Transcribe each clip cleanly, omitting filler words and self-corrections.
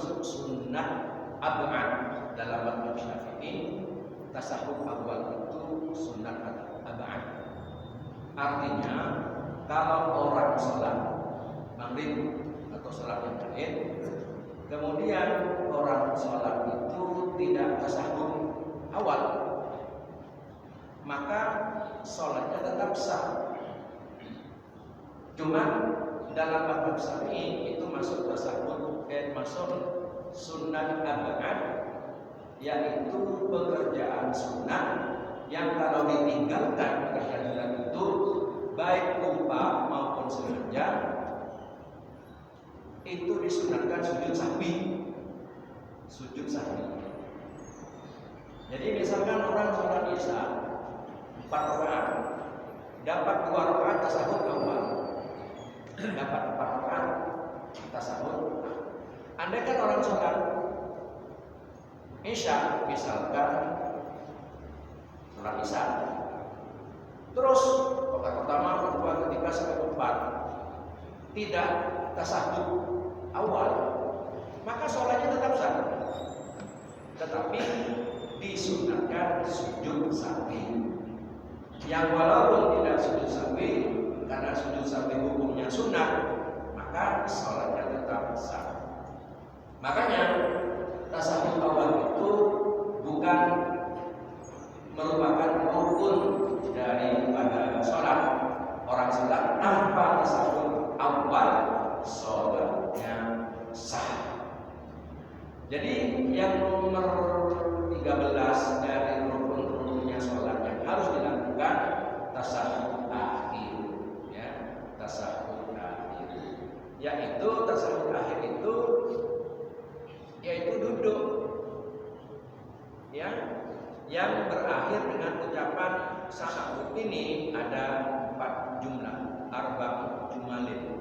termasuk sunnah ab'ad. Dalam mazhab Syafi'i, tasahud awal itu sunnah ab'ad. Artinya kalau orang sholat maghrib atau sholat yang lain, kemudian orang sholat itu tidak tasahud awal, maka sholatnya tetap sah. Cuma dalam mazhab Syafi'i itu masuk tasahud, masuk sunnah ab'ad, yaitu pekerjaan sunnah yang kalau ditinggalkan kehadiran itu baik lupa maupun sengaja itu disunahkan sujud sahwi. Sujud sahwi. Jadi misalkan orang sholat isya 4 rakaat, dapat 2 rakaat tasahud awal, dapat 4 rakaat tasahud. Andai kan orang sholat isya, misalkan sholat isya, terus rakaat pertama, kedua, ketiga sampai 4 tidak tasahud awal, maka sholatnya tetap sah. Tetapi disunahkan sujud sahwi. Yang walaupun tidak sujud sahwi, karena sujud sahwi hukumnya sunnah, maka sholatnya tetap sah. Makanya tasahud awal itu bukan merupakan rukun daripada sholat. Orang sholat tanpa tasahud awal, sholatnya sah. Jadi yang nomor 13 dari rukun-rukunnya sholat yang harus dilakukan tasahud akhir, ya, tasahud akhir. Yaitu tasahud akhir itu yaitu duduk, ya, yang berakhir dengan ucapan tasahud ini ada 4 jumlah, arba'u jumalin.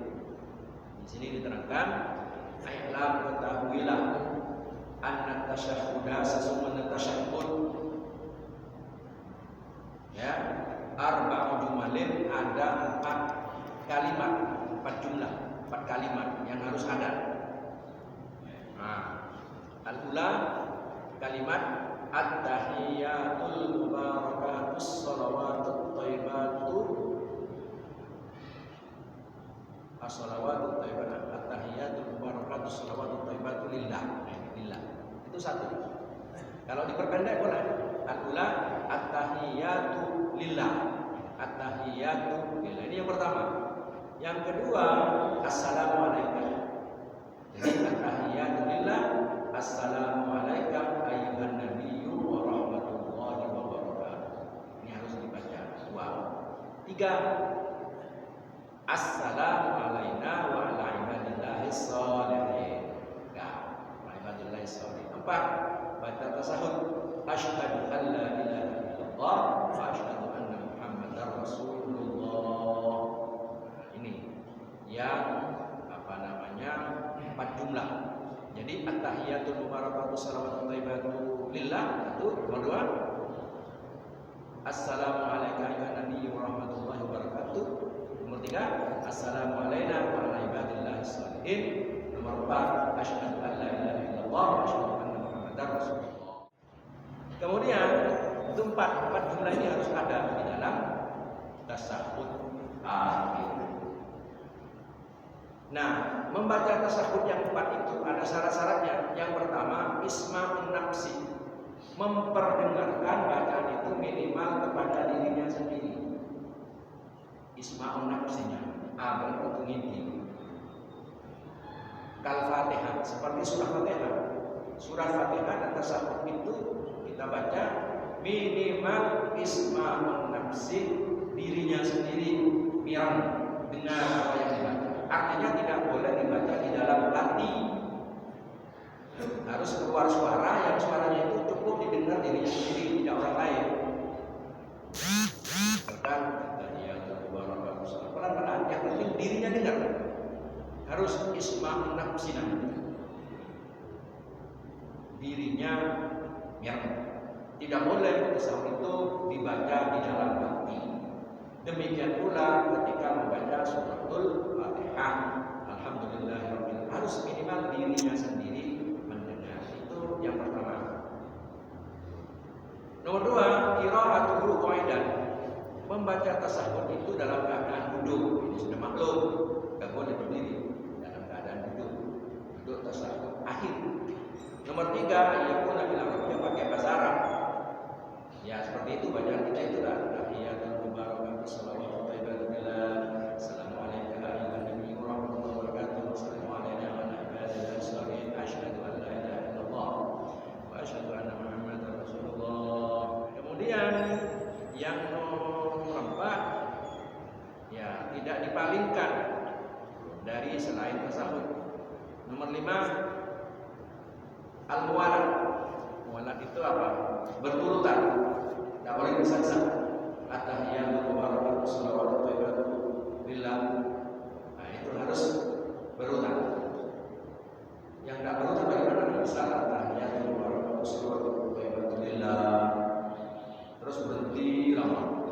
Di sini diterangkan, "I'lam ketahuilah anna tasyahhuda sesungguhnya tasyahhud, ya, arba'u jumalin ada 4 kalimat, 4 jumlah, 4 kalimat yang harus ada. Nah, al-ula kalimat at-tahiyatul mubarakatus shalawatut thayyibatu, as-shalawatut thayyibatu, at-tahiyatul mubarakatus shalawatut thayyibatu lillah. Lillah. Itu satu. Kalau diperpendek boleh. Al-ula at-tahiyatu lillah. At-tahiyatu lillah. Ini yang pertama. Yang kedua, assalamualaikum. Jadi at-tahiyatu lillah, assalamualaikum ayyuhan nabiyyu wa rahmatullahi wa barakatuh. Ini harus dibaca. 2. 3. Assalamu alaina wa ala ibadillahi sholihin. 4. Baca tasahud, asyhadu an la ilaha illallah wa asyhadu anna muhammadar rasulullah. Ini yang 4 jumlah. Jadi at-tahiyatul mubarakatuh shalawatut thayyibatu lillah. Itu nomor 2. Assalamu alayka ayyuhan nabiyyu wa rahmatullahi wa barakatuh. Nomor 3. Assalamu alayna wa ala ibadillahi sholihin. Nomor 4. Asyhadu an la ilaha illallah wa asyhadu anna muhammadar rasulullah. Kemudian itu 4 jumlah ini harus ada di dalam tasahud akhir. Nah, membaca tasahud yang 4 itu ada syarat-syaratnya. Yang pertama, isma'un nafsi, memperdengarkan bacaan itu minimal kepada dirinya sendiri. Isma'un nafsinya, abang itu ngintip. Kal-Fatihah, seperti surah Fatihah. Surah Fatihah dan tasahud itu kita baca minimal isma'un nafsi, dirinya sendiri yang dengar apa yang dibaca. Artinya tidak boleh dibaca di dalam hati. Harus keluar suara yang suaranya itu cukup didengar dirinya sendiri, tidak orang lain. Bahkan pelan-pelan, yang penting dirinya dengar. Harus isma'un nafsina, dirinya yang tidak boleh tasawuf itu dibaca di dalam hati. Demikian pula ketika membaca suratul Fatihah, alhamdulillahirabbil alamin, harus minimal dirinya sendiri dalam keadaan duduk. Ini sudah maklum, nggak boleh berdiri dalam keadaan duduk. Duduk tasyahud akhir. Nomor 3, yakuna bil Arabiyya, pakai bahasa Arab. Ya seperti itu bacaan kita itu lah. Tahiyatul mubarakatuh shalawatu thayyibatillah. Assalamualaikum warahmatullahi wabarakatuh. Assalamualaikum warahmatullahi wabarakatuh. Asyhadu an la ilaha illallah wa asyhadu anna Muhammadar Rasulullah. Kemudian yang nomor 4, ya tidak dipalingkan dari selain tasawuf. Nomor 5, al-muwalat. Muwalat itu apa? Berurutan. Tidak boleh bersaksak. At-tahiyyatu mubarakatuh shalawatu thayyibatillah. Nah, itu harus berurutan. Yang tidak berurutan bagaimana? Misal at-tahiyyatu mubarakatuh shalawatu thayyibatillah. Terus berhenti lama.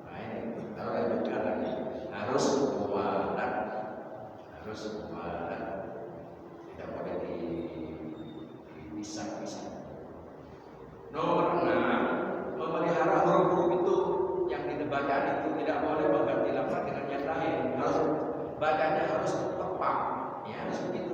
Nah, ini kalau lanjutkan lagi harus muwalat. Harus muwalat. Tidak boleh dipisah-pisah. Nomor 6, memelihara huruf-huruf itu yang bacaan itu tidak boleh mengganti lafaz dengan yang lain. Harus bacanya harus tepat, ya harus begitu.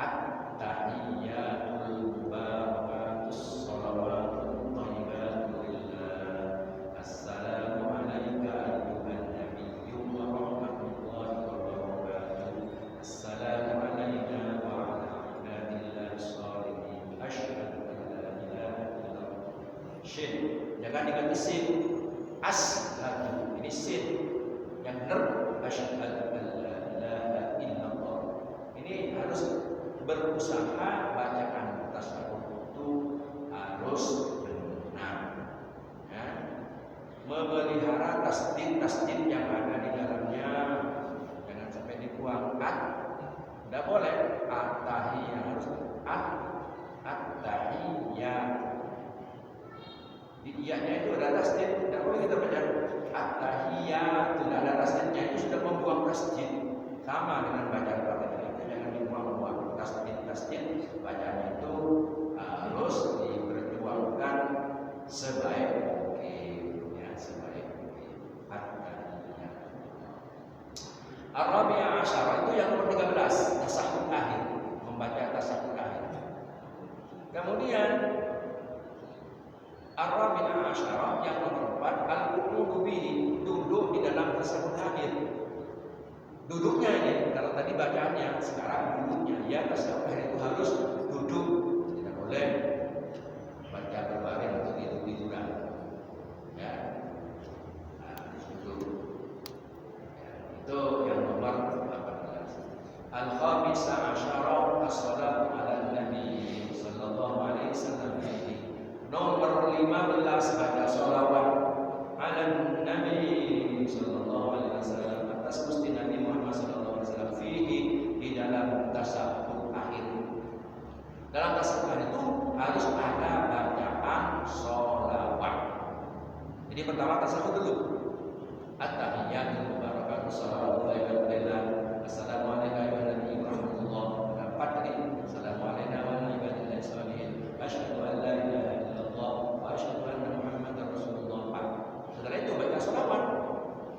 At-tahiyyatul mubarakus shalawatu thayyibatillah. Assalamu alayka ayyuhan nabiyyu wa rahmatullahi wa barakatuh. Assalamu alayna wa ala ibadillahi shalihin. Asyhadu an la ilaha illallah. Shin, jangan diganti sin. Asyhadu, ini sin. Yang benar asyhadu an la ilaha illallah. Ini harus berusaha bacaan tasawuf itu harus benar. Ya. Memelihara tasdid yang ada di dalamnya, jangan sampai dibuang. Tidak boleh. At-tahiyyah harus at-tahiyyah. Di iyanya itu ada tasdid, tidak boleh kita baca at-tahiyyah, tidak ada tasdidnya, itu sudah membuang tasdid. Sama dengan bacaan Fatihah itu jangan dibuang-buang. Tasdid bacanya itu harus diperjuangkan sebaik mungkin, ya sebaik mungkin. At-tahiyyah. Ar-rabi'ah asyara itu yang nomor 13, tasahhud akhir, membaca tasahhud akhir. Kemudian ar-rabi'ah asyara yang nomor 4, al-qu'udu bihi, duduk di dalam tasahhud akhir. Duduknya ini, kalau tadi bacaannya, sekarang duduknya. Ya tasawuf itu harus duduk, tidak boleh baca berbaring atau tidur-tiduran. Ya, nah, duduk. Ya, itu yang nomor 14. Al-khamisah asyara as-salatu ala nabi sallallahu alaihi wasallam. Nomor 15 baca sholawat ala nabi sallallahu alaihi wasallam, atas Gusti Nabi Muhammad sallallahu alaihi wasallam, fihi, di dalam tasawuf akhir. Dalam tasawuf akhir itu harus ada bacaan sholawat. Jadi pertama tasawuf dulu. At-tahiyyatul mubarakatuh shalawatu thayyibatillah. Assalamu alayka ayyuhan nabiyyu wa rahmatullah. Dapat tadi. Assalamu alayna wa ala ibadillahi shalihin. Asyhadu an la ilaha illallah wa asyhadu anna Muhammadar Rasulullah. Setelah itu baca sholawat.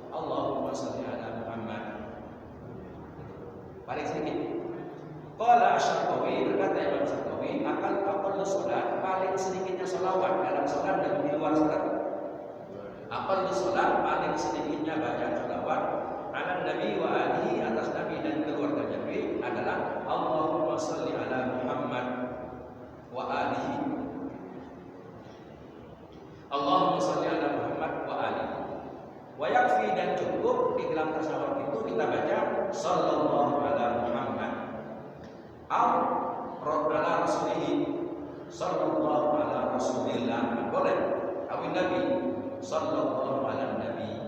Allahumma shalli ala Muhammad. Paling sedikit. Qala Asy-Syarqawi, berkata Imam Syarqawi, aqallu salat, paling sedikitnya sholawat dalam salat dan di luar salat. Aqallu salat, paling sedikitnya bacaan sholawat ala Nabi wa alihi, atas Nabi dan keluarga Nabi adalah Allahumma shalli ala Muhammad wa alihi. Allahumma shalli ala Muhammad wa alihi. Wa yakfi, dan cukup di dalam tasawuf itu kita baca sallallahu ala Muhammad ala rasulihi sallallahu ala rasulillah, boleh awin nabi sallallahu ala nabi,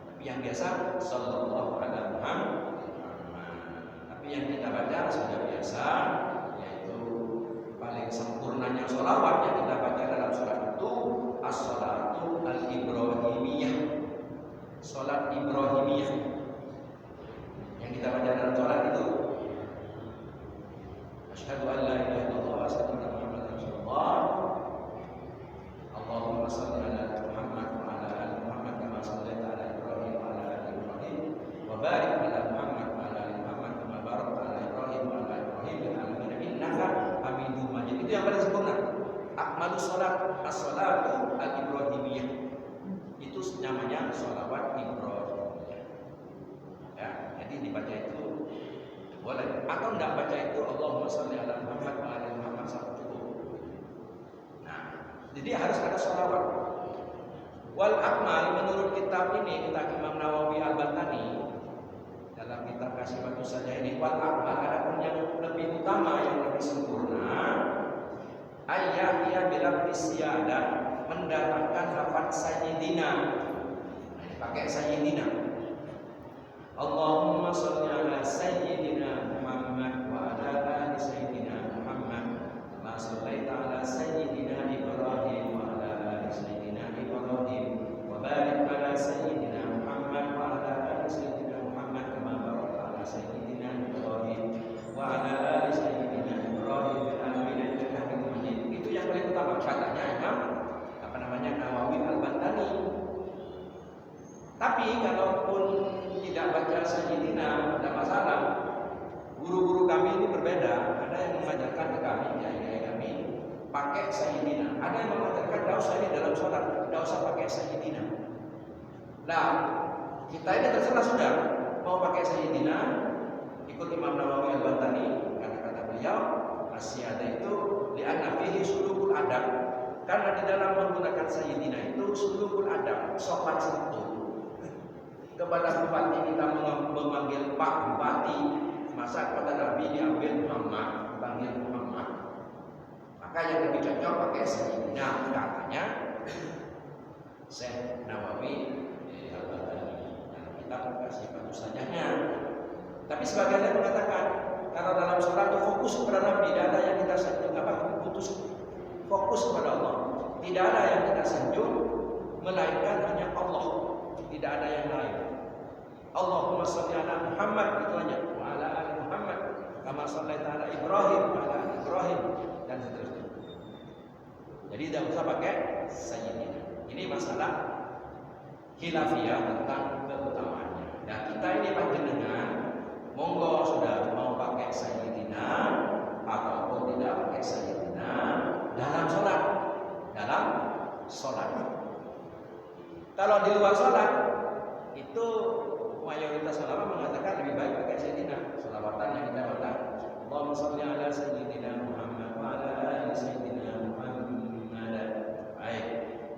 tapi yang biasa sallallahu ala Muhammad. Tapi yang kita baca sudah biasa, yaitu paling sempurnanya sholawat yang kita baca dalam sholat itu as-sholatu al-ibrahimiyah, sholat Ibrahimiyah yang kita baca dalam sholat itu asyhadu an la ilaha illallah wa asyhadu anna Muhammadar Rasulullah. Allahumma shalli ala Muhammad wa ala ali Muhammad kama shallaita ala Ibrahim wa Itu yang paling sempurna. Akmalus sholat as-sholatu al-ibrahimiyah. Itu namanya sholawat ibrahimiyah. Ya, jadi dibaca itu boleh. Atau tidak baca itu Allahumma sholli ala Muhammad wa ala Muhammad satu cukup. Nah, jadi harus ada sholawat. Wal akmal menurut kitab ini, kitab Imam Nawawi Al-Bantani dalam kitab Kasifatu saja ini, wal akmal ada pun yang lebih utama, yang lebih sempurna, ayat ia bilang istiadah mendatangkan lafaz sayyidina. Pakai sayyidina. Allahumma sholli ala sayyidina Muhammad wa ala ali sayyidina Muhammad ma shallaita ala sayyidina Ibrahim wa ala ali sayyidina Ibrahim wa barik ala sayyidina Muhammad wa ala ali sayyidina Muhammad kama barakta ala sayyidina Ibrahim wa ala ali sayyidina Ibrahim fil alamin innaka Hamidum Majid. Itu yang paling utama katanya Imam Nawawi Al-Bantani. Tapi kalaupun tidak baca sayyidina tidak masalah. Guru-guru kami ini berbeda. Ada yang mengajarkan ke kami, kiai kami, pakai sayyidina. Ada yang mengajarkan tidak usah ini dalam sholat, tidak usah pakai sayyidina. Nah, kita ini terserah sudah mau pakai sayyidina, ikut Imam Nawawi Al-Bantani. Kata-kata beliau, asyada itu li'anna fihi sulukul adab. Karena di dalam menggunakan sayyidina itu sulukul adab, sopan santun. Kepada bupati kita memanggil Pak Bupati, masa kepada Nabi diambil Muhammad, panggil Muhammad. Maka yang lebih cocok pakai sayyidina, katanya Syekh Nawawi Al-Bantani. Kita kasih bagusannya. Tapi sebagian yang mengatakan kalau dalam sholat itu fokus kepada Nabi, tidak ada yang kita sanjung, fokus kepada Allah. Tidak ada yang kita sanjung, melainkan hanya Allah. Tidak ada yang lain. Allahumma sholli ala Muhammad, itu hanya wa ala ali Muhammad kama shallaita ala Ibrahim wa ala ali Ibrahim dan seterusnya. Jadi tidak usah pakai sayyidina. Ini masalah khilafiyah tentang keutamaannya. Nah, kita ini panjenengan monggo sudah mau pakai sayyidina ataupun tidak pakai sayyidina dalam sholat. Kalau di luar sholat itu mayoritas ulama mengatakan lebih baik pakai sayyidina. Sholawatan yang kita baca, Allahumma sholli ala sayyidina Muhammad wa ala ali sayyidina Muhammad. Baik,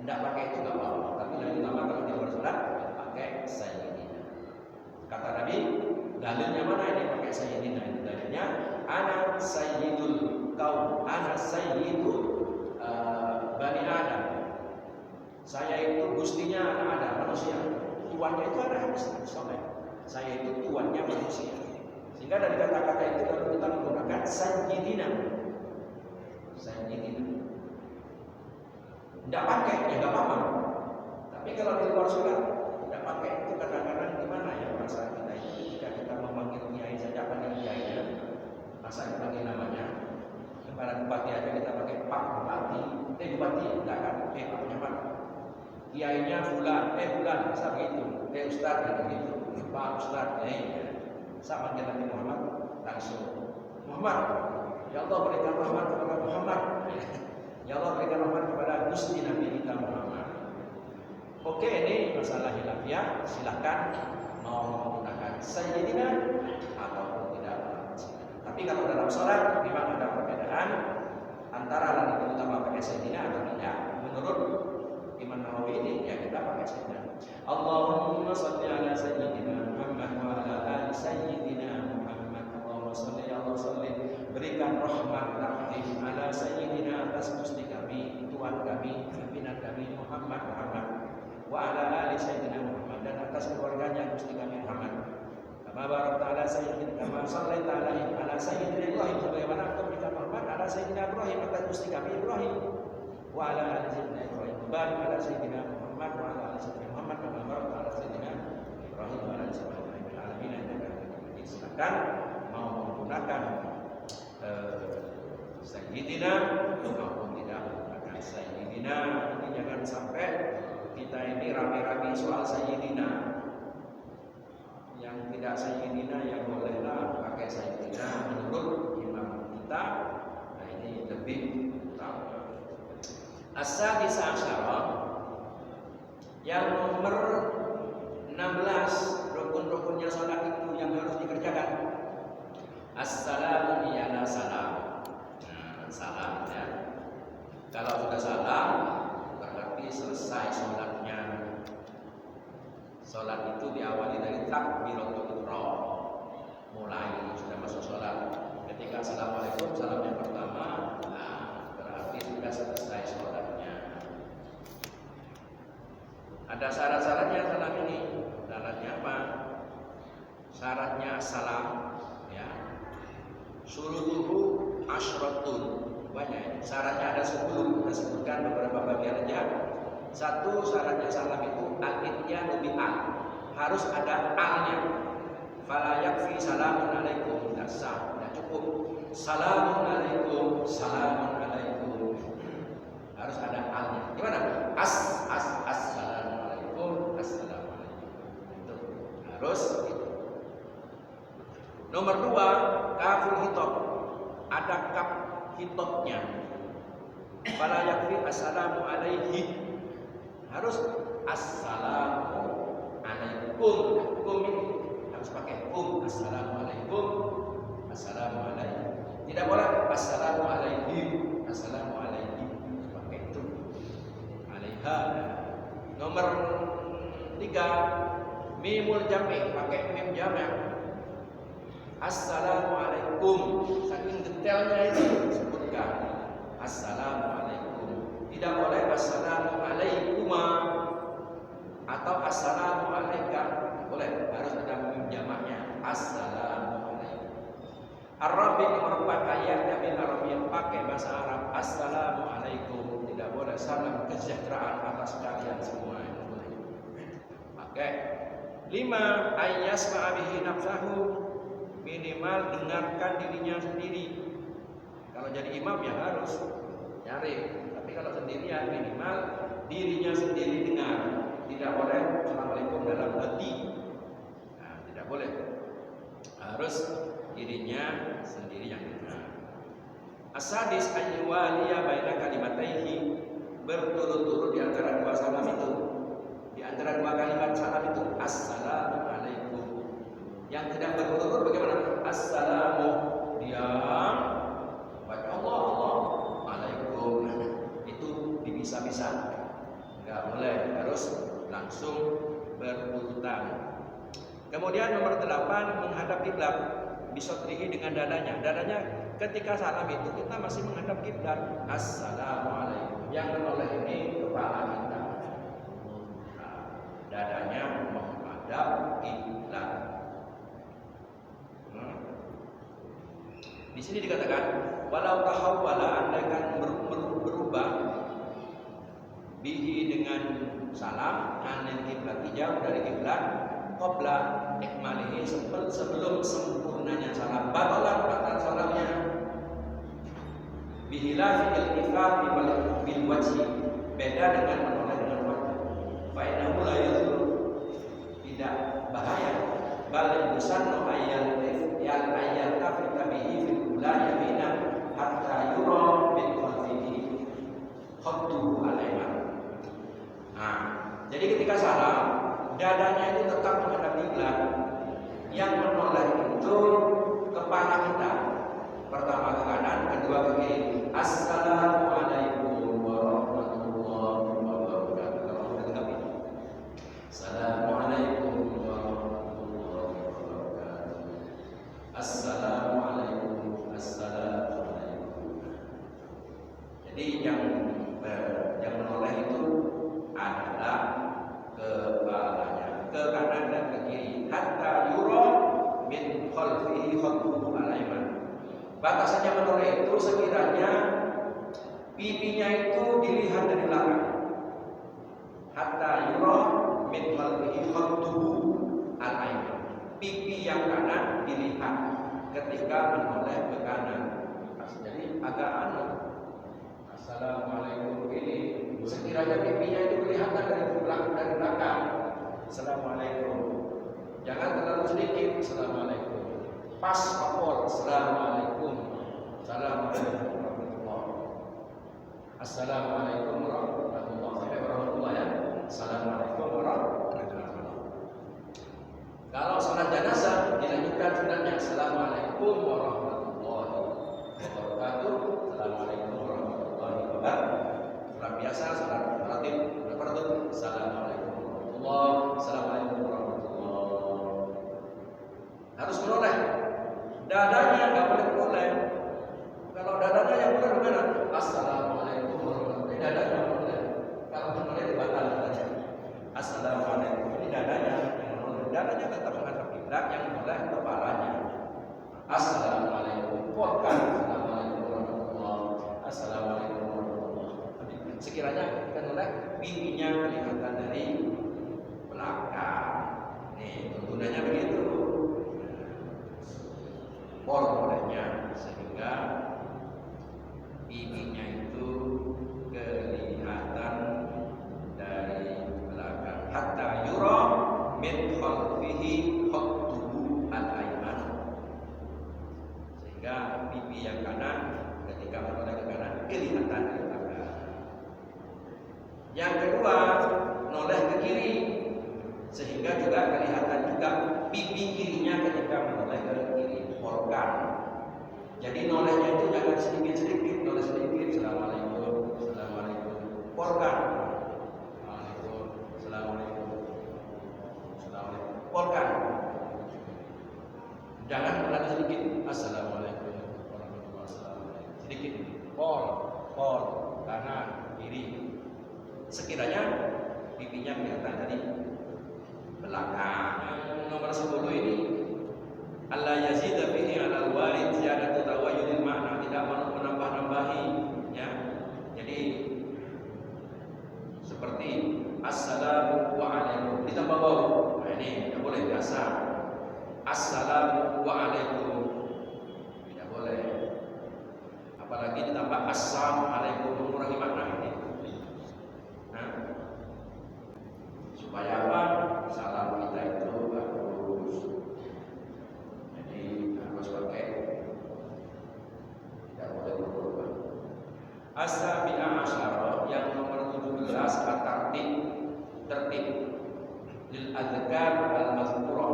tidak pakai itu enggak apa-apa. Tapi lebih utama kalau di luar sholat pakai sayyidina. Kata Nabi, dalilnya mana ini pakai sayyidina? Itu dalilnya ana sayyidul kaum, ana sayyidul Bani Adam. Saya itu gustinya anak Adam, manusia. Tuannya itu ada hadis soleh. Saya itu tuannya manusia. Sehingga dari kata-kata itu kalau kita menggunakan sayyidina. Tidak pakai, ya nggak apa-apa. Tapi kalau di luar sholat tidak pakai, itu kadang-kadang gimana ya perasaan kita itu jika kita memanggil kiai saja panggil kiainya, masa dipanggil namanya. Kepada bupati aja kita pakai Pak Bupati, Bupati enggak kan, Pak Pejabat. Kiainya fulan, fulan, masa begitu, Ustaz gitu, Pak Ustaz, sama dengan Nabi Muhammad langsung Muhammad, ya Allah berikan rahmat kepada Muhammad, ya Allah berikan rahmat kepada Gusti Nabi kita Muhammad. Oke, ini masalah khilafiyah, silahkan mau menggunakan sayyidina ataupun tidak. Tapi kalau dalam sholat memang ada perbedaan antara lebih utama pakai sayyidina atau tidak. Menurut Imam Nawawi ini ya kita pakai sayyidina. Allahumma sholli ala sayyidina Muhammad wa ala ali sayyidina Muhammad. Allahumma sholli ya Allah sholli berikan rahmat ta'zim ala sayyidina atas gusti kami, tuan kami, pimpinan kami Muhammad wa ala ali sayyidina Muhammad dan atas keluarganya gusti kami Muhammad. Kama barakta ala sayyidina kama shallaita ala sayyidina Ibrahim, sebagaimana engkau berikan rahmat ala sayyidina Ibrahim atas gusti kami Ibrahim wa ala ali sayyidina Ibrahim. Barik ala sayyidina Muhammad wa ala ali sayyidina Muhammad kama barakta ala sayyidina Ibrahim wa ala ali sayyidina Ibrahim fil alamin innaka Hamidum Majid. Silakan mau menggunakan sayyidina maupun tidak menggunakan sayyidina. Ini jangan sampai kita ini rame-rame soal sayyidina. Yang tidak sayyidina yang bolehlah pakai sayyidina menurut imam kita. Nah, ini lebih As-sadis asyara, yang nomor 16 rukun-rukunnya salat itu yang harus dikerjakan. Assalamu iyana salam. Salam ya. Kalau sudah salam berarti selesai salatnya. Salat itu diawali dari takbiratul ihram. Mulai sudah masuk salat. Ketika assalamualaikum salam yang pertama, berarti sudah selesai salatnya. Ada syarat-syaratnya salam ini. Syaratnya apa? Syaratnya salam ya. Syurutuhu asyratun. Banyak. Syaratnya ada 10. Kita sebutkan beberapa bagian aja. Satu, syaratnya salam itu al-ityanu bi'al. Harus ada al-nya. Fala yakfi salamun alaikum. Tidak sah, tidak cukup. Salamun alaikum, salamun alaikum. Harus ada al-nya. Gimana? Assalamualaikum, assalamualaikum. Itu harus itu. Nomor 2, kaful hitab. Ada kaf hitabnya. Fala yakfi assalamu alaihi. Harus assalamu alaikum. Kum ini harus pakai kum. Assalamualaikum, assalamualaikum. Tidak boleh assalamu alaihi, assalamu alaihi. Harus pakai itu. Alaiha. Nomor 3, mimul jami', pakai mim jami'. Assalamualaikum. Saking detailnya ini sebutkan assalamualaikum. Tidak boleh assalamualaikuma atau assalamualaika. Boleh, harus ada mim jamaknya. Assalamualaikum. Ar-Rabi nomor 4 ayat Nabi Arabi yang pakai bahasa Arab. Assalamualaikum. Tidak boleh salam kesejahteraan atas kalian semua. Pakai. 5 ayyasma'a bihi nafsahu. Minimal dengarkan dirinya sendiri. Kalau jadi imam ya harus nyari. Tapi kalau sendirian minimal dirinya sendiri dengar. Tidak boleh assalamualaikum dalam hati. Nah, tidak boleh. Harus dirinya sendiri yang dengar. As-sadis ayyuwaliya baina kalimataihi. Berturut-turut di antara dua salam itu. Di antara dua kalimat salam itu assalamualaikum. Yang tidak berturut-turut bagaimana? Assalamu diam. Baca Allah alaikum. Itu dipisah-pisah. Enggak boleh, harus langsung berurutan. Kemudian nomor 8 menghadap kiblat. Bisotrihi dengan dadanya. Dadanya ketika salam itu kita masih menghadap kiblat. Assalamualaikum. Yang menoleh ini kepala kita. Nah, dadanya menghadap kiblat. Di sini dikatakan walau tahawwala, andaikan berubah bihi dengan salam anil kiblat, jauh dari kiblat, qabla ikmalihi, sebelum sempurnanya salam, batal salamnya. Bihilafi iltifat bil wajhi, beda dengan menoleh dengan wajah. Fa innahu la yadhur, tidak bahaya. Bal yusannu ayat tafita bihi fil ula yamina hatta yura bil khalfihi khattuhu al-ayman. Nah, jadi ketika salam dadanya itu tetap menghadap kiblat. Yang menoleh itu kepala kita. Pertama ke kanan, kedua ke kiri. Assalamualaikum warahmatullahi wabarakatuh. Assalamualaikum warahmatullahi wabarakatuh. Assalamualaikum, assalamualaikum. Jadi yang menoleh itu adalah kepalanya, ke kanan dan ke kiri. Hatta yura min khalfihi khattuhu al-ayman. Batasannya menoleh itu sekiranya pipinya itu dilihat dari belakang. Hatta yura min khalfihi khattuhu al-ayman. Pipi yang kanan dilihat ketika menoleh ke kanan. Jadi agak Assalamualaikum ini sekiranya pipinya itu kelihatan dari belakang. Assalamualaikum. Jangan terlalu sedikit. Assalamualaikum. Pas papol. Assalamualaikum. Assalamualaikum warahmatullahi. Assalamualaikum yang boleh kepalanya. Assalamualaikum, polkan. Assalamualaikum warahmatullahi. Assalamualaikum warahmatullahi. Sekiranya kita noleh pipinya kelihatan dari belakang. Nih, tuntunannya begitu. Pol bolehnya sehingga pipinya itu kelihatan dari belakang. Hatta yura min khalfihi khattuhu al-ayman. Sehingga pipi yang kanan ketika menoleh ke kanan kelihatan dari belakang. Yang kedua, noleh ke kiri sehingga juga kelihatan juga pipi kirinya ketika menoleh ke kiri. Polkan. Jadi nolehnya itu jangan sedikit-sedikit, noleh sedikit. Assalamualaikum, assalamualaikum. Polkan. Assalamualaikum, assalamualaikum, assalamualaikum. Polkan. Jangan terlalu sedikit. Assalamualaikum warahmatullahi wabarakatuh. Sedikit. Pol, kanan, kiri. Sekiranya pipinya kelihatan dari belakang. Nomor 10 ini Allah yazida fihi alal warid ziyadatu tawayyudil makna, tidak menambah-nambahi ya. Jadi seperti assalamu alaikum ditambah waw. Nah, ini tidak boleh biasa. Assalamu alaikum tidak boleh. Apalagi ditambah assalamualaikum mengurangi makna ini. Nah, supaya apa? Salam kita itu bagus. Harus pakai, tidak boleh berubah. As-sabi'a asyara yang nomor 17 at-tartib, tertib lil adzkar al-mazkurah,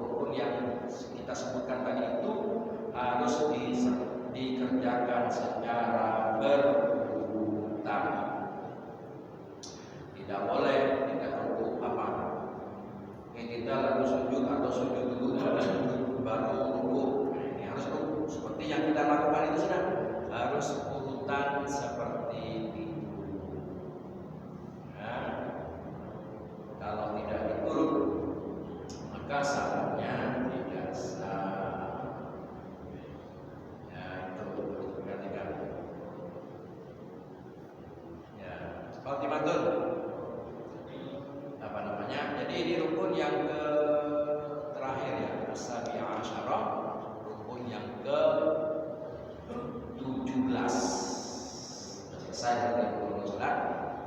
rukun yang kita sebutkan tadi itu harus dikerjakan secara berurutan. Tidak boleh tidak rukuk apa. Kita lalu sujud atau sujud dulu baru rukuk. Ini harus rukuk seperti yang kita lakukan itu sudah harus urutan seperti itu. Nah, kalau tidak diurut maka salahnya tidak sah. Ya, itu perhatikan. Ya, khatimatun. Apa namanya? Jadi ini rukun yang ke terakhir ya, as-sabi'a asyara, rukun yang ke 17. Selesai dari rukun salat.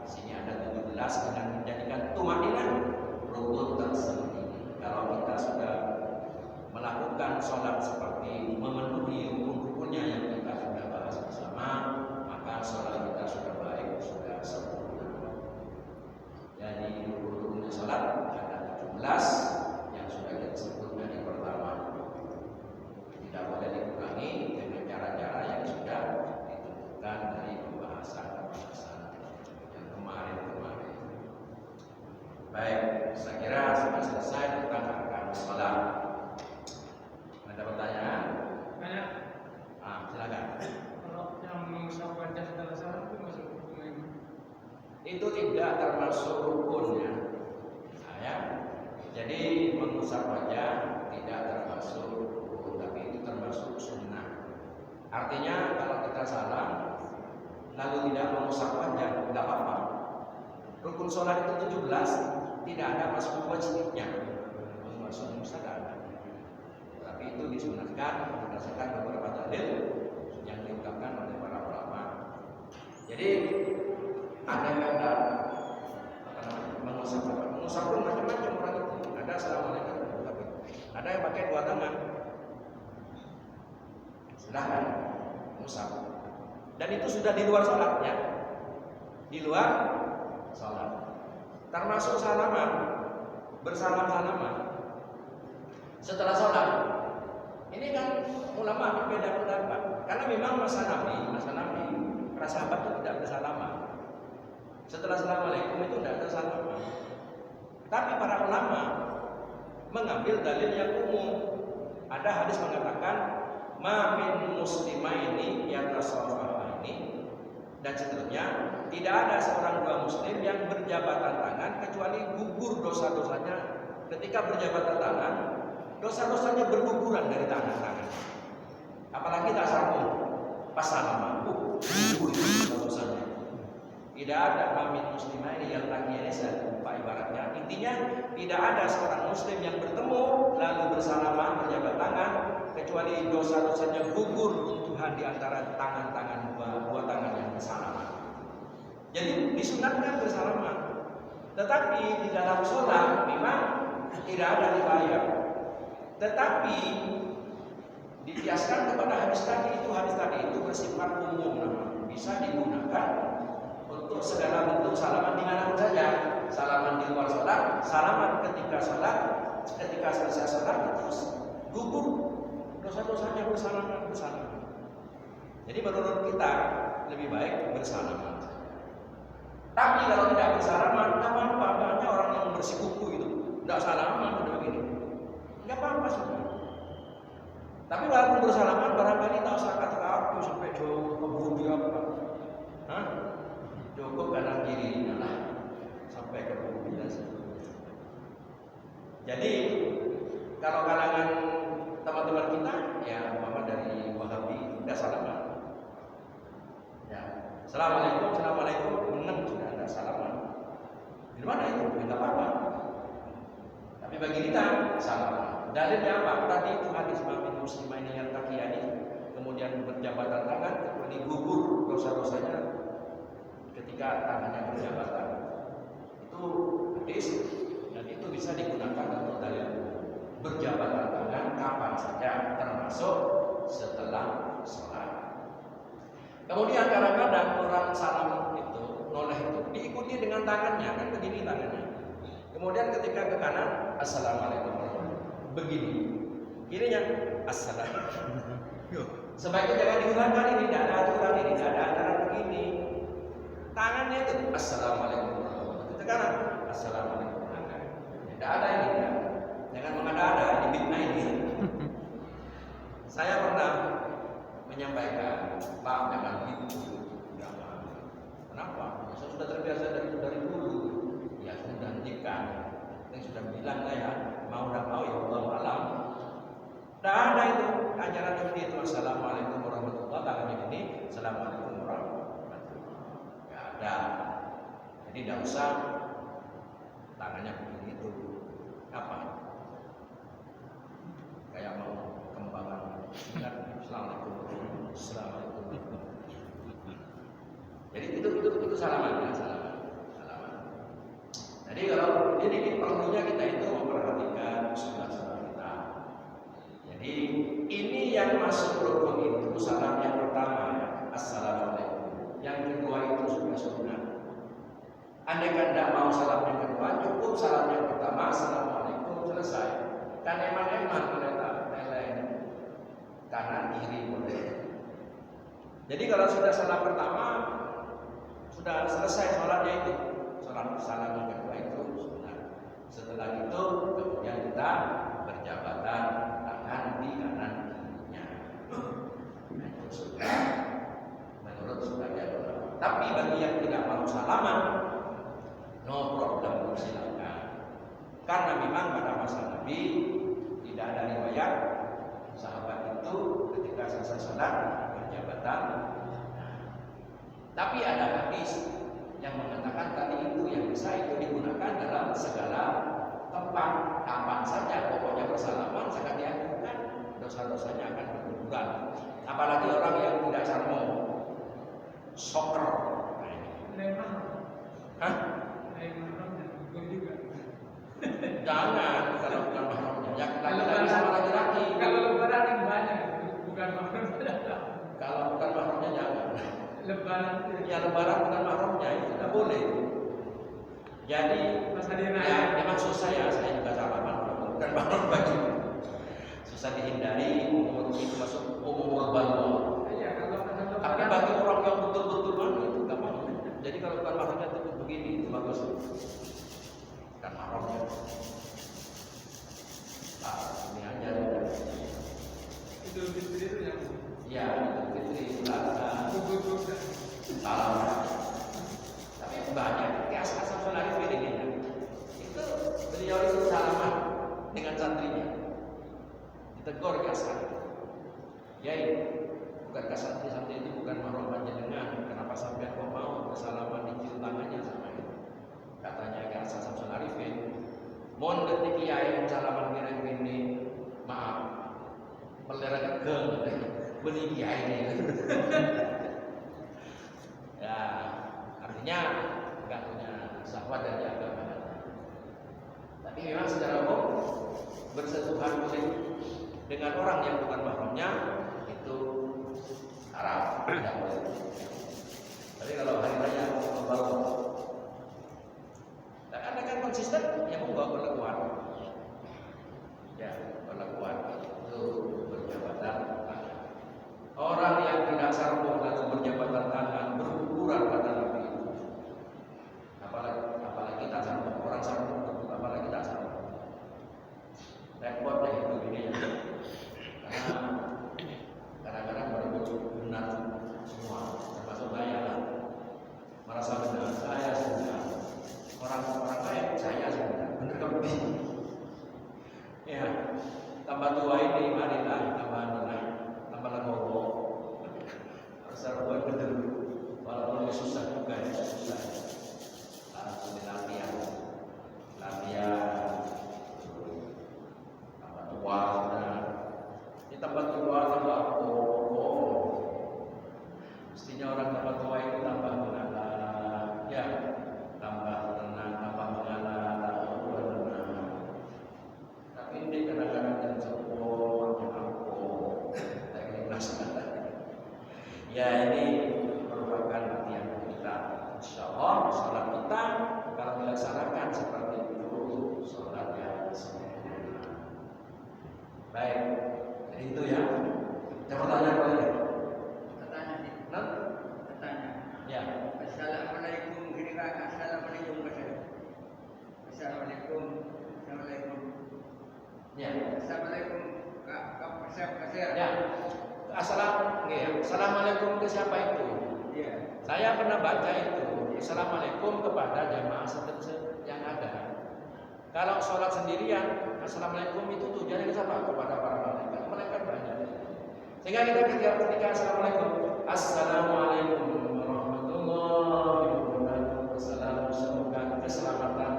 Sini ada 17 akan menjadikan tumaninah rukun tersendiri. Kalau kita sudah melakukan salat seperti memenuhi rukun-rukunnya yang kita sudah bahas bersama, maka salat kita sudah baik, sudah sempurna. Jadi rukun salat ada 17 yang sudah kita sebutkan yang pertama. Tidak boleh dikurangi dengan cara-cara yang sudah ditentukan dari pembahasan yang kemarin-kemarin. Baik, saya kira sudah selesai tentang arkan salat. Ada pertanyaan? Banyak. Silakan. Kalau yang mengusap wajah setelah salat itu masuk rukun ini? Itu tidak termasuk rukunnya. Ya. Jadi mengusap wajah tidak termasuk rukun, tapi itu termasuk sunnah. Artinya kalau kita salam lalu tidak mengusap wajah, tidak apa-apa. Rukun sholat itu 17, tidak ada masuk wajibnya. Masuk mustahil. Tapi itu disunahkan berdasarkan beberapa dalil yang diungkapkan oleh para ulama. Jadi ada kata mengusap apa? Mengusap pun macam-macam orang itu. Ada assalamualaikum, ada yang pakai dua tangan. Silahkan mengusap. Dan itu sudah di luar sholatnya, di luar sholat. Termasuk salaman, bersalam-salaman setelah sholat. Ini kan ulama berbeda pendapat. Karena memang masa Nabi, para sahabat itu tidak bersalaman. Setelah assalamualaikum itu tidak ada salaman. Tapi para ulama mengambil dalil yang umum. Ada hadis mengatakan ma min muslimaini yatasaffahaini dan seterusnya, tidak ada seorang dua muslim yang berjabatan tangan kecuali gugur dosa-dosanya ketika berjabatan tangan, dosa-dosanya berguguran dari tangan-tangan. Apalagi tak sambung pas salaman, gugur dosa-dosanya. Tidak ada amin muslimah ini yang tadinya Pak ibaratnya. Intinya tidak ada seorang muslim yang bertemu lalu bersalaman berjabat tangan kecuali dosa-dosanya gugur runtuhan di antara tangan-tangan dua tangan yang bersalaman. Jadi disunatkan bersalaman. Tetapi di dalam sholat memang tidak ada riwayat. Tetapi dikiaskan kepada hadis tadi itu bersifat umum, bisa digunakan untuk segala bentuk salaman di mana saja. Salaman di luar sholat, salaman ketika sholat, ketika selesai sholat terus gugur dosa-dosanya bersalaman. Jadi menurut kita lebih baik bersalaman. Tapi kalau tidak bersalaman, nggak apa-apa. Banyak orang yang bersikuku itu tidak salaman udah begini, nggak apa-apa sudah. Tapi walaupun bersalaman barangkali tak usah kata sampai jauh ke bumi apa, cukup kanan kiri lah sampai ke bumi dan seterusnya. Jadi kalau kalangan teman-teman kita ya umpama dari Wahabi tidak salaman. Ya, assalamualaikum, benar sudah ada salaman. Di mana itu? Tidak apa-apa. Tapi bagi kita salaman. Dalilnya apa? Tadi itu hadis Amin muslimah ini yang takiyani, kemudian berjabatan tangan, kemudian gugur dosa-dosanya ketika tangannya berjabatan. Itu hadis dan itu bisa digunakan untuk dalil berjabatan tangan kapan saja, termasuk setelah sholat. Kemudian kadang-kadang orang salam itu noleh itu diikuti dengan tangannya, kan begini tangannya. Kemudian ketika ke kanan, assalamualaikum warahmatullahi, begini. Kirinya, assalamualaikum. Sebaiknya jangan diulangkan ini, tidak ada aturan ini, tidak ada ajaran begini. Tangannya itu assalamualaikum warahmatullahi, ke kanan, assalamualaikum. Tidak ada ini, ya. Jangan mengada-ada, dibitnah ini. Saya pernah menyampaikan, Pak, jangan gitu. Jangan. Kenapa? Saya sudah terbiasa dari dulu. Ya sudah hentikan. Saya sudah bilang ya, mau tidak mau ya Allah alam. Tidak ada itu ajaran seperti itu. Assalamualaikum warahmatullahi wabarakatuh. Ini assalamualaikum warahmatullahi wabarakatuh. Tidak ada. Jadi tidak usah tangannya begitu. Apa? Kayak mau kembangan. Assalamualaikum. Jadi itu salaman ya, salaman. Jadi kalau ini perlunya kita itu memperhatikan sunnah-sunnah kita. Jadi ini yang masuk rukun itu salam yang pertama ya, assalamualaikum. Yang kedua itu sudah sunnah. Andai kan tidak mau salam yang kedua, cukup salam yang pertama, assalamualaikum, selesai. Kan eman-eman ternyata lain kanan kiri boleh. Jadi kalau sudah salam pertama sudah selesai sholatnya itu, salam yang kedua itu sunnah. Setelah itu kemudian kita berjabatan tangan di kanan kirinya. Nah, itu sudah menurut sebagian ulama. Tapi bagi yang tidak mau salaman, no problem, silakan. Karena memang pada masa Nabi tidak ada riwayat sahabat itu ketika selesai sholat berjabatan. Tapi ada hadis yang mengatakan tadi itu yang bisa itu digunakan dalam segala tempat, kapan saja, pokoknya bersalaman sangat dianjurkan, dosa-dosanya akan berguguran. Apalagi orang yang tidak sarmo, soker. Hah? Jangan, kalau bukan mahramnya. Ya kita lagi sama laki-laki. Kalau lebaran yang banyak, bukan mahramnya. Kalau bukan mahramnya jangan. Lebaran. Ya lebaran bukan mahramnya itu tidak boleh. Jadi ya maksud saya juga salaman, bukan mahram bagi. Susah dihindari, umum itu masuk umum urban. Tapi bagi orang yang betul-betul mana itu nggak mau. Jadi kalau bukan mahramnya itu begini, itu bagus. Bukan mahramnya. Ini aja. Idul Fitri itu yang. Ya, Idul Fitri itu salam. Tapi banyak kias Hasan Arif ini. Itu beliau itu salaman dengan santrinya. Ya, artinya nggak punya syahwat dari agama. Tapi memang secara umum bersentuhan kulit dengan orang yang bukan mahramnya itu haram, tidak boleh. Tapi kalau hari raya membawa, nah, Anda kan konsisten, ya monggo berlakuan. Ya, berlakuan itu berjabatan tangan. Orang yang tidak sarbuk lalu berjabatan tangan berukuran pada Nabi. Apalagi tak sarbuk, orang sarbuk, apalagi tak sarbuk. Repot deh itu ini ya. Karena kadang-kadang baru benar semua, termasuk saya lah. Merasa benar, saya sudah orang-orang lain, saya sudah benar lebih. Ya, tambah tua ini marilah, tambah anak, tambah legowo. Rasa buat benar, walaupun susah juga ya, susah. Harus latihan, tambah tua, ini tambah tua, tambah mestinya orang tambah tua itu tambah mengalah, ya, tambah tenang, tambah mengalah, tambah tenang. Tapi ini kadang-kadang yang sepuluh, yang aku, tak ikhlas. Ya ini merupakan latihan kita. Insya Allah sholat kita kalau dilaksanakan seperti itu, sholat yang sempurna. Baik, jadi itu ya. Ada pertanyaan boleh? Bertanya. Ya. Assalamualaikum. Gini kan, assalamualaikum. Assalamualaikum. Assalamualaikum. Ya. Assalamualaikum. Kak Kasir. Ya. Assalamualaikum ke siapa itu? Iya. Saya pernah baca itu. Assalamualaikum kepada jamaah yang ada. Kalau sholat sendirian, assalamualaikum itu tujuannya ke siapa? Kepada para malaikat. Malaikat banyak. Sehingga kita ketika assalamualaikum, assalamualaikum warahmatullahi wabarakatuh. Assalamualaikum, semoga keselamatan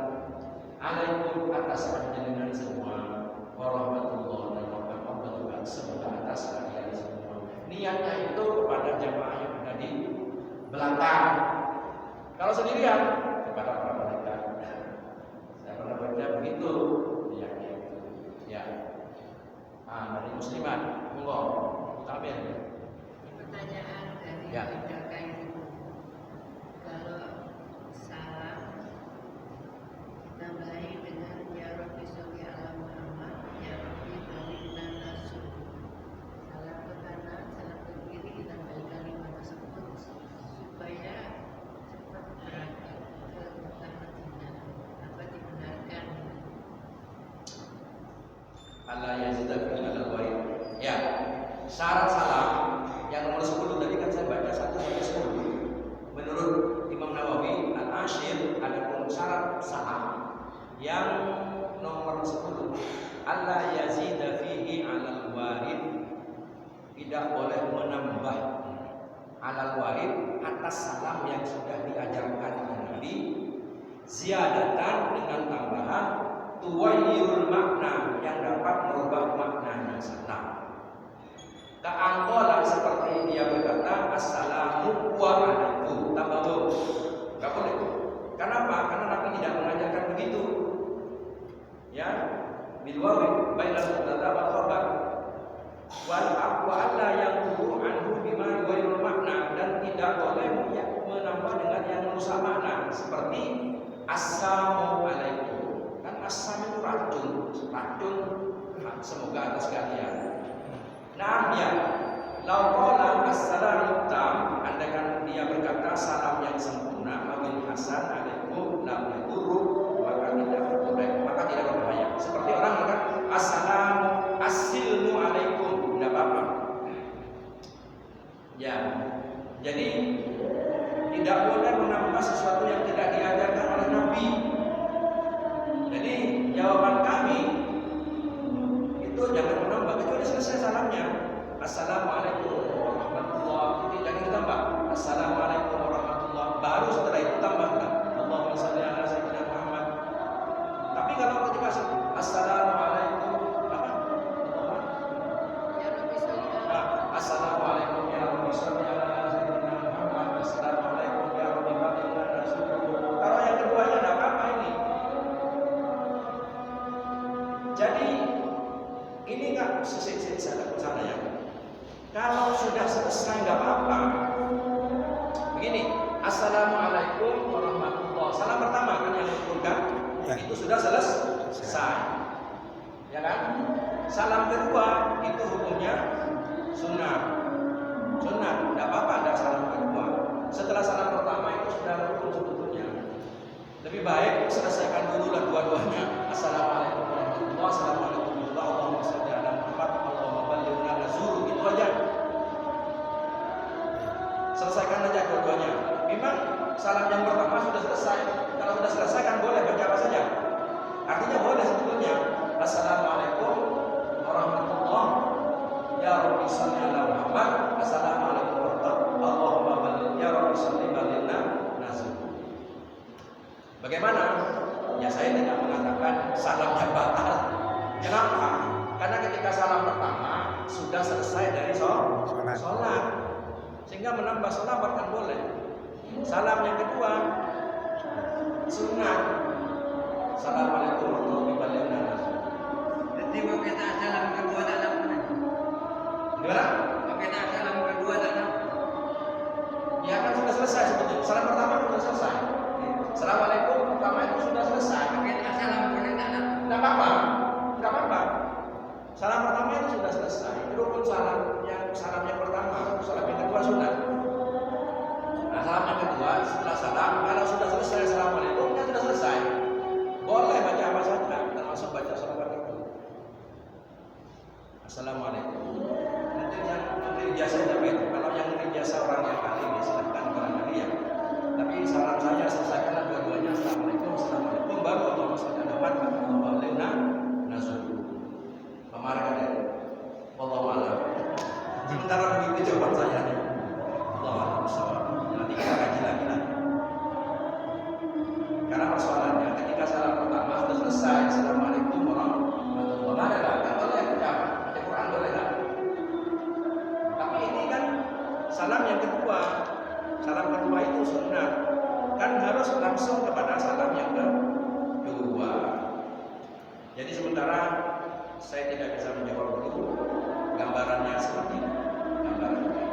alaikum atas panjenengan semua, warahmatullahi wabarakatuh. Semoga atas kalian semua. Niatnya itu kepada jamaah yang ada di belakang. Kalau sendirian kepada para malaikat. Saya pernah baca begitu. Ya. Dari muslimat, monggo. Amin. Pertanyaan dari Ya. Jakarta itu, kalau salam tambahi dengan ya Rabbi sholli ala Muhammad, ya Rabbi baligna nasu. Salam ke kanan, salam ke kiri, ditambahi kalimat tersebut supaya cepat berangkat ke Mekah Madinah. Apa dibenarkan? Allah yazida fil alwaid. Ya. Syarat salam yang nomor 10 tadi kan saya baca 1 sampai 10. Menurut Imam Nawawi Al-Ashir ada pun syarat salam yang nomor 10. Allah yazida fihi 'alal warid. Tidak boleh menambah 'alal warid atas salam yang sudah diajarkan oleh Nabi. Ziyadatan dengan tambahan tuwayyirul makna yang dapat merubah maknanya salam. Ka'angkola seperti dia berkata assalamu alaikum tambah tuh nggak boleh. Kenapa? Karena Nabi tidak mengajarkan begitu. Ya, bilwawi bainal mubtada wal khabar. Wal aqwa alla yaqulu anhu bima yuwairul makna, dan tidak boleh menambah dengan yang merusak makna seperti assalamu alaikum. Kan assam itu racun, semoga atas kalian. Nah ya, lauqala assalamu tam, andaikan dia berkata salam yang sempurna, awil hasan alaikum lam yadurru, maka tidak berbahaya. Seperti orang mengatakan assalamu assilmu alaikum, tidak apa-apa. Ya, jadi tidak boleh menambah sesuatu yang tidak diajarkan oleh Nabi. Jadi jawaban kami itu jangan menambah kecuali selesai salamnya. Assalamualaikum warahmatullahi, jangan ditambah assalamualaikum warahmatullahi, baru setelah itu tambahkan Allahumma shalli ala sayyidina Muhammad. Tapi kalau ketika assalamualaikum apa? Ya Rabbi sholli ala Assalamualaikum ya Rabbi sholli salam kedua itu hukumnya sunnah. Sunnah, tidak apa-apa ada salam kedua. Setelah salam pertama itu sudah rukun sebetulnya. Lebih baik selesaikan dulu lah dua-duanya. Assalamualaikum warahmatullahi wabarakatuh. Assalamualaikum warahmatullahi wabarakatuh. Allahumma sholli ala Muhammad. Allahumma ballighna nazur. Gitu aja. Selesaikan aja dua-duanya. Memang salam yang pertama sudah selesai. Kalau sudah selesai kan boleh baca apa saja. Artinya boleh sebetulnya. Assalamualaikum warahmatullahi wabarakatuh. Ya Rabbi sholli ala Muhammad. Assalamualaikum warahmatullahi wabarakatuh. Allahumma balligh ya Rabbi sholli ballighna nazur. Bagaimana? Ya saya tidak mengatakan salamnya batal. Kenapa? Karena ketika salam pertama sudah selesai dari sholat, sehingga menambah sholawat kan boleh. Salam yang kedua sunnah. Assalamualaikum warahmatullahi wabarakatuh. Jadi kita salam kedua tak ada. Gimana? Kita salam kedua tak ada. Ya kan sudah selesai sebetulnya. Salam pertama sudah selesai. Assalamualaikum pertama itu sudah selesai. Kita salam boleh tak ada. Tidak apa-apa, tidak apa-apa. Salam pertama itu sudah selesai. Itu rukun salam yang pertama, salam yang kedua sunnah. Nah, salam yang kedua setelah salam, kalau sudah selesai assalamualaikum, kan sudah selesai. Boleh baca apa saja, termasuk baca salawat itu. Assalamualaikum. Nanti yang memberi jasa tapi itu, kalau yang memberi jasa orang yang ahli, ya silahkan barangkali ya. Tapi salam saya selesaikanlah dua-duanya. Assalamualaikum, assalamualaikum. Baru Allahumma sholli ala Muhammad, Allahumma ballighna nazur. Pemarah kan? Wallahu a'lam. Sementara begitu jawaban saya. Allahu a'lam. Nanti kita kaji lagi lah. Karena persoalannya ketika salam pertama sudah selesai, assalamualaikum warahmatullahi wabarakatuh. Kan boleh ucap, baca Quran boleh kan? Tapi ini kan salam yang kedua. Salam kedua itu sunnah. Kan harus langsung kepada salam yang kedua. Jadi sementara saya tidak bisa menjawab dulu gambarannya seperti ini. Gambaran ini.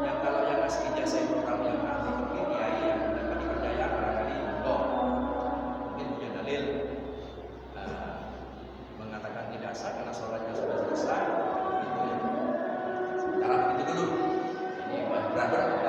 Yang kalau yang ngasih ijazah itu orang yang ahli fikih, kiai yang dapat dipercaya barangkali mungkin punya dalil mengatakan tidak sah karena sholatnya sudah selesai. Gitu ya. Sementara begitu dulu. Ini berat-berat.